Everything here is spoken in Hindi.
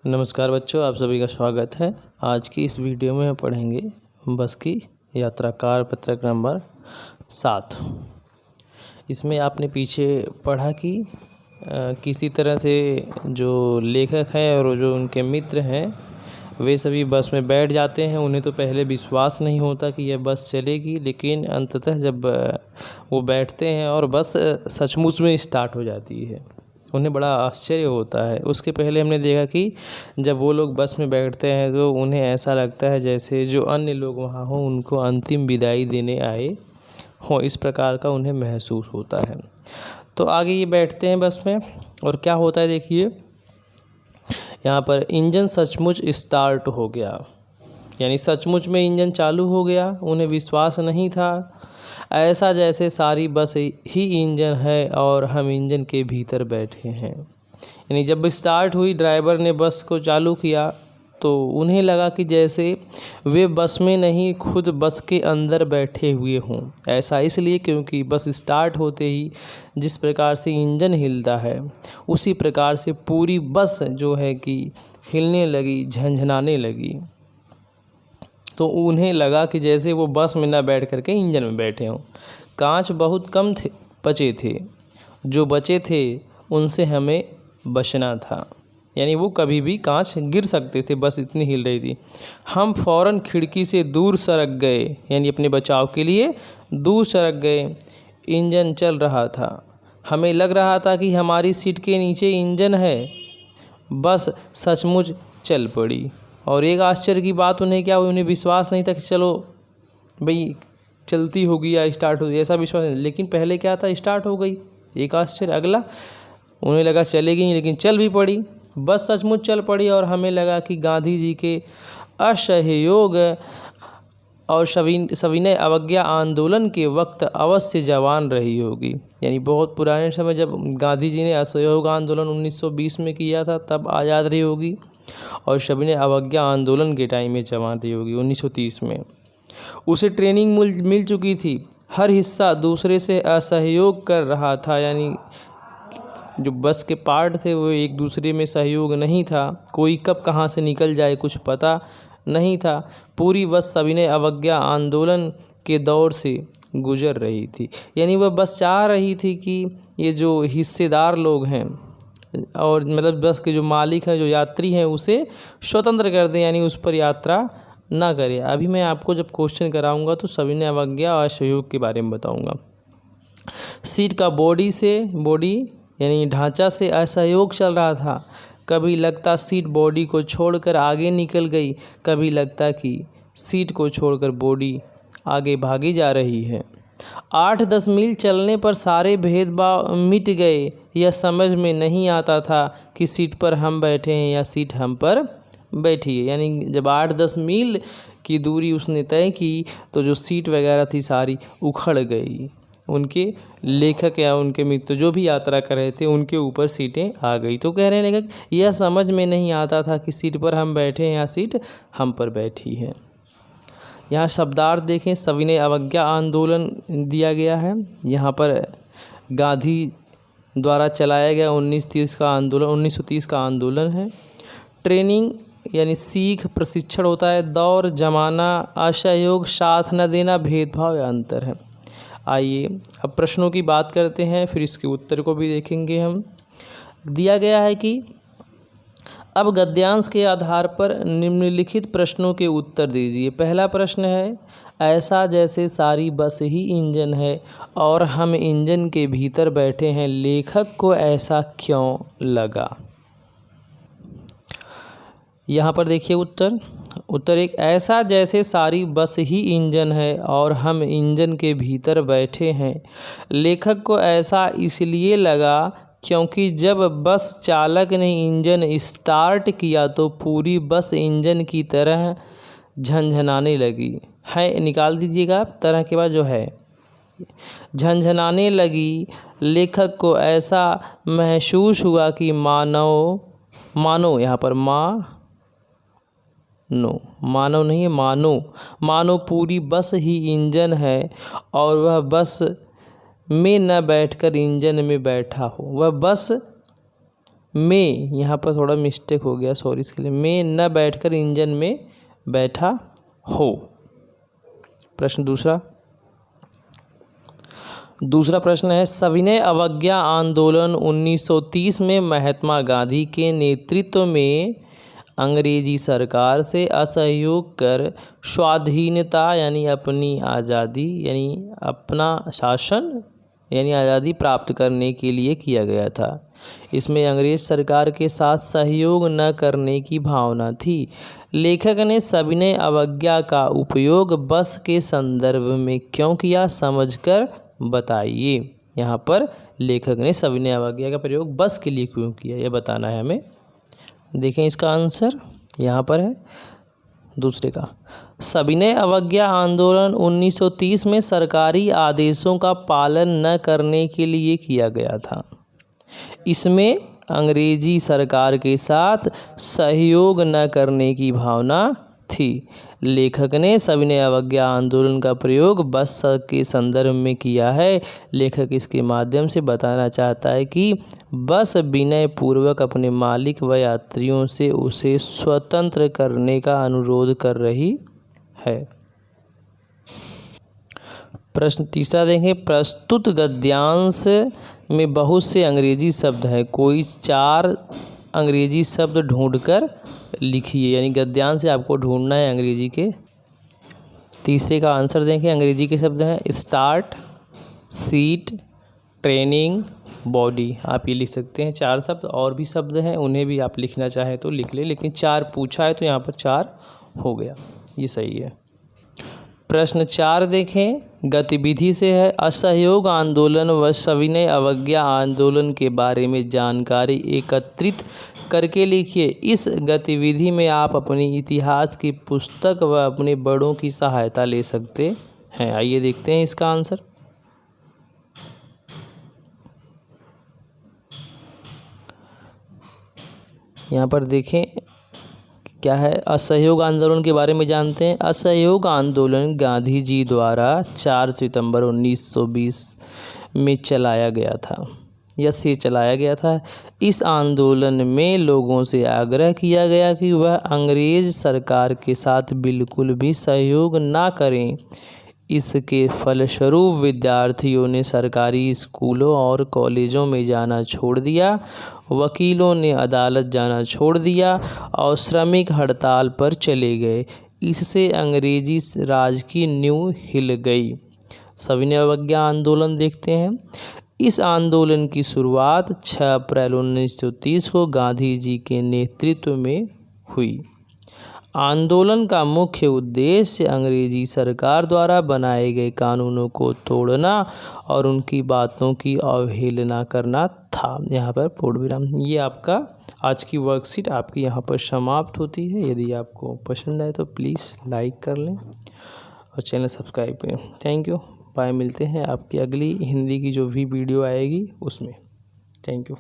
नमस्कार बच्चों, आप सभी का स्वागत है। आज की इस वीडियो में हम पढ़ेंगे बस की यात्रा कार्यपत्रक नंबर 7। इसमें आपने पीछे पढ़ा कि किसी तरह से जो लेखक हैं और जो उनके मित्र हैं वे सभी बस में बैठ जाते हैं। उन्हें तो पहले विश्वास नहीं होता कि यह बस चलेगी, लेकिन अंततः जब वो बैठते हैं और बस सचमुच में स्टार्ट हो जाती है, उन्हें बड़ा आश्चर्य होता है। उसके पहले हमने देखा कि जब वो लोग बस में बैठते हैं तो उन्हें ऐसा लगता है जैसे जो अन्य लोग वहाँ हों उनको अंतिम विदाई देने आए हों, इस प्रकार का उन्हें महसूस होता है। तो आगे ये बैठते हैं बस में और क्या होता है देखिए, यहाँ पर इंजन सचमुच स्टार्ट हो गया, यानी सचमुच में इंजन चालू हो गया। उन्हें विश्वास नहीं था, ऐसा जैसे सारी बस ही इंजन है और हम इंजन के भीतर बैठे हैं। यानी जब स्टार्ट हुई, ड्राइवर ने बस को चालू किया तो उन्हें लगा कि जैसे वे बस में नहीं, खुद बस के अंदर बैठे हुए हों। ऐसा इसलिए क्योंकि बस स्टार्ट होते ही जिस प्रकार से इंजन हिलता है उसी प्रकार से पूरी बस जो है कि हिलने लगी, झंझनाने लगी। तो उन्हें लगा कि जैसे वो बस में ना बैठ करके इंजन में बैठे हों। कांच बहुत कम बचे थे, जो बचे थे उनसे हमें बचना था। यानी वो कभी भी कांच गिर सकते थे, बस इतनी हिल रही थी। हम फौरन खिड़की से दूर सरक गए, यानी अपने बचाव के लिए दूर सरक गए। इंजन चल रहा था, हमें लग रहा था कि हमारी सीट के नीचे इंजन है। बस सचमुच चल पड़ी और एक आश्चर्य की बात उन्हें क्या हुई, उन्हें विश्वास नहीं था कि चलो भाई चलती होगी या स्टार्ट होगी, ऐसा विश्वास नहीं। लेकिन पहले क्या था, स्टार्ट हो गई। एक आश्चर्य। अगला, उन्हें लगा चलेगी नहीं, लेकिन चल भी पड़ी। बस सचमुच चल पड़ी और हमें लगा कि गांधी जी के असहयोग और सविनय अवज्ञा आंदोलन के वक्त अवश्य जवान रही होगी। यानी बहुत पुराने समय जब गांधी जी ने असहयोग आंदोलन 1920 में किया था तब आज़ाद रही होगी, और सविनय अवज्ञा आंदोलन के टाइम में जवान रही होगी 1930 में। उसे ट्रेनिंग मिल चुकी थी, हर हिस्सा दूसरे से असहयोग कर रहा था। यानी जो बस के पार्ट थे वो एक दूसरे में सहयोग नहीं था, कोई कब कहाँ से निकल जाए कुछ पता नहीं था। पूरी बस सविनय अवज्ञा आंदोलन के दौर से गुजर रही थी। यानी वह बस चाह रही थी कि ये जो हिस्सेदार लोग हैं और मतलब बस के जो मालिक हैं, जो यात्री हैं, उसे स्वतंत्र कर दें, यानी उस पर यात्रा ना करें। अभी मैं आपको जब क्वेश्चन कराऊंगा तो सविनय अवज्ञा और सहयोग के बारे में बताऊंगा। सीट का बॉडी यानी ढांचा से असहयोग चल रहा था। कभी लगता सीट बॉडी को छोड़कर आगे निकल गई, कभी लगता कि सीट को छोड़कर बॉडी आगे भागी जा रही है। 8-10 मील चलने पर सारे भेदभाव मिट गए। यह समझ में नहीं आता था कि सीट पर हम बैठे हैं या सीट हम पर बैठी है। यानी जब 8-10 मील की दूरी उसने तय की तो जो सीट वगैरह थी सारी उखड़ गई। उनके लेखक या उनके मित्र जो भी यात्रा कर रहे थे उनके ऊपर सीटें आ गई। तो कह रहे हैं लेखक, यह समझ में नहीं आता था कि सीट पर हम बैठे हैं या सीट हम पर बैठी है। यहाँ शब्दार्थ देखें, सविनय अवज्ञा आंदोलन दिया गया है। यहाँ पर गांधी द्वारा चलाया गया 1930 का आंदोलन है। ट्रेनिंग यानी सीख, प्रशिक्षण होता है। दौर, जमाना, असहयोग, साथ न देना, भेदभाव या अंतर है। आइए अब प्रश्नों की बात करते हैं, फिर इसके उत्तर को भी देखेंगे हम। दिया गया है कि अब गद्यांश के आधार पर निम्नलिखित प्रश्नों के उत्तर दीजिए। पहला प्रश्न है, ऐसा जैसे सारी बस ही इंजन है और हम इंजन के भीतर बैठे हैं, लेखक को ऐसा क्यों लगा? यहाँ पर देखिए उत्तर एक, ऐसा जैसे सारी बस ही इंजन है और हम इंजन के भीतर बैठे हैं, लेखक को ऐसा इसलिए लगा क्योंकि जब बस चालक ने इंजन स्टार्ट किया तो पूरी बस इंजन की तरह झंझनाने लगी है। निकाल दीजिएगा तरह के बाद जो है, झंझनाने लगी। लेखक को ऐसा महसूस हुआ कि मानो यहाँ पर मानव नहीं है, मानो पूरी बस ही इंजन है और वह बस में न बैठकर इंजन में बैठा हो। वह बस में, यहाँ पर थोड़ा मिस्टेक हो गया, सॉरी इसके लिए, में न बैठकर इंजन में बैठा हो। प्रश्न दूसरा प्रश्न है, सविनय अवज्ञा आंदोलन 1930 में महात्मा गांधी के नेतृत्व में अंग्रेजी सरकार से असहयोग कर स्वाधीनता यानी अपनी आज़ादी यानी अपना शासन यानी आज़ादी प्राप्त करने के लिए किया गया था। इसमें अंग्रेज सरकार के साथ सहयोग न करने की भावना थी। लेखक ने सविनय अवज्ञा का उपयोग बस के संदर्भ में क्यों किया, समझकर बताइए। यहाँ पर लेखक ने सविनय अवज्ञा का प्रयोग बस के लिए क्यों किया, यह बताना है हमें। देखें इसका आंसर यहाँ पर है दूसरे का। सविनय अवज्ञा आंदोलन 1930 में सरकारी आदेशों का पालन न करने के लिए किया गया था। इसमें अंग्रेजी सरकार के साथ सहयोग न करने की भावना थी। लेखक ने सविनय अवज्ञा आंदोलन का प्रयोग बस के संदर्भ में किया है। लेखक इसके माध्यम से बताना चाहता है कि बस विनय पूर्वक अपने मालिक व यात्रियों से उसे स्वतंत्र करने का अनुरोध कर रही है। प्रश्न तीसरा देखें, प्रस्तुत गद्यांश में बहुत से अंग्रेजी शब्द हैं, कोई 4 अंग्रेजी शब्द ढूंढकर लिखिए। यानी गद्यांश से आपको ढूंढना है अंग्रेजी के। तीसरे का आंसर देखें, अंग्रेजी के शब्द हैं स्टार्ट, सीट, ट्रेनिंग, बॉडी। आप ये लिख सकते हैं 4 शब्द, और भी शब्द हैं उन्हें भी आप लिखना चाहें तो लिख ले, लेकिन 4 पूछा है तो यहाँ पर 4 हो गया, ये सही है। प्रश्न 4 देखें, गतिविधि से है, असहयोग आंदोलन व सविनय अवज्ञा आंदोलन के बारे में जानकारी एकत्रित करके लिखिए। इस गतिविधि में आप अपनी इतिहास की पुस्तक व अपने बड़ों की सहायता ले सकते हैं। आइए देखते हैं इसका आंसर। यहाँ पर देखें क्या है, असहयोग आंदोलन के बारे में जानते हैं। असहयोग आंदोलन गांधी जी द्वारा 4 सितंबर 1920 में चलाया गया था। इस आंदोलन में लोगों से आग्रह किया गया कि वह अंग्रेज सरकार के साथ बिल्कुल भी सहयोग ना करें। इसके फलस्वरूप विद्यार्थियों ने सरकारी स्कूलों और कॉलेजों में जाना छोड़ दिया, वकीलों ने अदालत जाना छोड़ दिया और श्रमिक हड़ताल पर चले गए। इससे अंग्रेजी राज की नींव हिल गई। सविनय अवज्ञा आंदोलन देखते हैं। इस आंदोलन की शुरुआत 6 अप्रैल 1930 को गांधी जी के नेतृत्व में हुई। आंदोलन का मुख्य उद्देश्य अंग्रेजी सरकार द्वारा बनाए गए कानूनों को तोड़ना और उनकी बातों की अवहेलना करना था। यहाँ पर पूर्ण विराम। ये आपका आज की वर्कशीट आपकी यहाँ पर समाप्त होती है। यदि आपको पसंद आए तो प्लीज़ लाइक कर लें और चैनल सब्सक्राइब करें। Thank you, bye. मिलते हैं आपकी अगली हिंदी की जो भी वीडियो आएगी उसमें। Thank you.